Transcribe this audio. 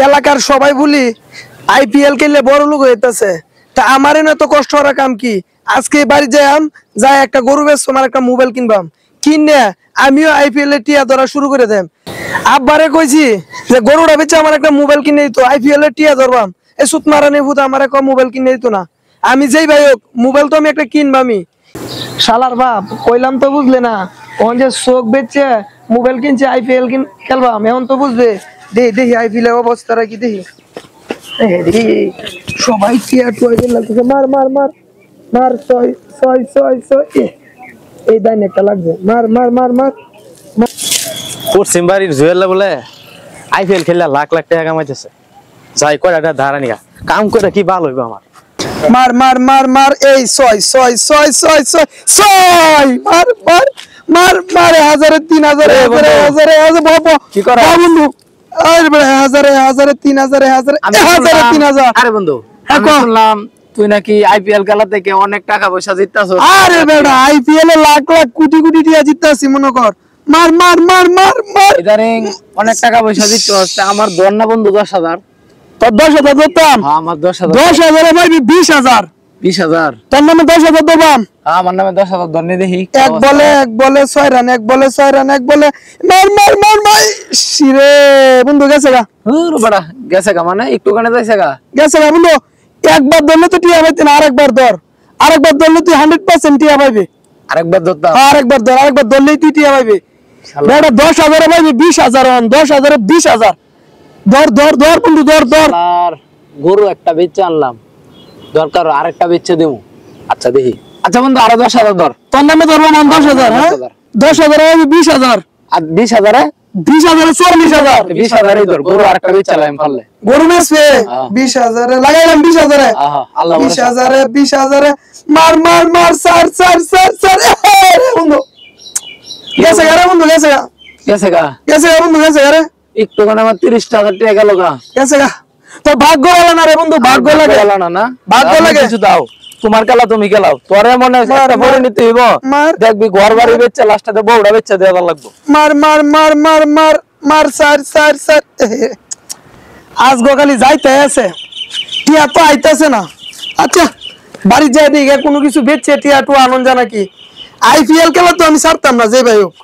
এলাকার সবাই বলি আইপিএল খেললে বড় লোক হইতেছে, তা আমার এনে তো কষ্ট হওয়ার কাম কি? আজকে বাড়ি যাই একটা গরু বেচবো, আমার একটা মোবাইল কিনবাম, কিনে আমিও আইপিএল এ টিয়া ধরা শুরু করে দেম। আব্বারে কইছি যে গরুটা বেচে আমার একটা মোবাইল কিনে দিত, আইপিএল এ টিয়া ধরবাম। এই সুত মারানি ভূত আমার একটা মোবাইল কিনে দিত না। আমি যেই ভাই হোক মোবাইল তো আমি একটা কিনবামি। শালার বাপ কইলাম তো বুঝলে না, ওন যে চোখ বেচছে মোবাইল কিনছে আইপিএল খেলবাম, এখন তো বুঝবে। দেখি দেখি আইপিএল এর অবস্থাটা কি দেখি। সবাই টিয়া টুয়া লাগতেছে, মার মার মার মার, ছয় ছয় ছয় ছয়, এই দাইন একটা লাগবে, মার মার মার মার। পশ্চিম বাড়ির জুয়েল্লা বলে আইপিএল খেললে লাখ লাখ টাকা কামাইতেছে, যাই কয়টা ধারা নিকা কাম করে কি ভালো হইব আমার। মার মার মার মার, এই ছয় ছয় ছয় ছয় ছয় ছয়, মার মার মার মার, হাজারে 3000 হাজারে হাজারে হাজারে কি করা বন্ধু? আরে ভাই হাজারে হাজারে 3000 হাজারে হাজারে 3000। আরে বন্ধু আমি শুনলাম তুই নাকি আইপিএল খেলা থেকে অনেক টাকা পয়সা জিততাছস। আরে বেটা আইপিএল এ লাখ লাখ কোটি কোটি টাকা জিততাছি মনে কর। মার মার মার মার মার, ইদারিং অনেক টাকা পয়সা জিতছস, আমার ধর না বন্ধু 10000। তোর 10000 দিতাম? হ্যাঁ আমার 10000। 10000 এ ভাই 20000। 20000 তোর নামে 10000 দেবাম। আমার নামে 10000 ধরনি দেখি। এক বলে 6 রান, এক বলে 6 রান, এক বলে মার মার মার মার। শিরে বন্ধু গেছে গা। হুর বড়া গেছে গা মানে একটু কানে যাইছে গা। গেছে গা বন্ধু। একবার ধরলে তো টিয়া পাইতে না, আরেকবার ধর। আরেকবার ধরলে তুই 100% টিয়া পাইবি। আরেকবার ধরতা? আরেকবার ধরলেই তুই টিয়া পাইবি। বেটা 10000 এ পাইবি 20000, 10000 এ 20000। ধর ধর ধর বন্ধু ধর ধর। আর গরু একটা বেচে আনলাম, দরকার আরেকটা বেচে দেবো। আচ্ছা দেখি। আচ্ছা বন্ধু আরো 10000 ধর। তোর নামে ধরবো 10000। হ্যাঁ 10000 এ 20000। আর 20000 এ 20000 এ 40000। 20000 এই ধর, গরু আরেকটা বেচে আনলাম পারলে। গরু বেচবে 20000 এ লাগাইলাম 20000 এ। আল্লাহ 20000 এ 20000 এ মার মার মার, সার সার সার সার। বন্ধু গেছে গা রে বন্ধু, গেছে গা। গেছে গা? গেছে গা বন্ধু, গেছে গা রে। একটু মানে আমার 30000 টাকা গেল গা। গেছে গা। তোর ভাগ্য ভালো না রে বন্ধু, ভাগ্য লাগে না না ভাগ্য লাগে। কিছু দাও, তোমার খেলা তুমি খেলাও, তোরে মনে একটা বড় নিতে হইব। দেখবি ঘর বাড়ি বেচে লাস্টে বউটা বেচে দেওয়া লাগবে। মার মার মার মার মার মার, সার সার সার। আজ গোকালি যাইতে আছে, টিয়া তো আইতাছে না। আচ্ছা বাড়ি যাই দিকে কোনো কিছু বেচছে টিয়া টু আনন্দ নাকি। আইপিএল খেলা তো আমি ছাড়তাম না যে ভাই হোক।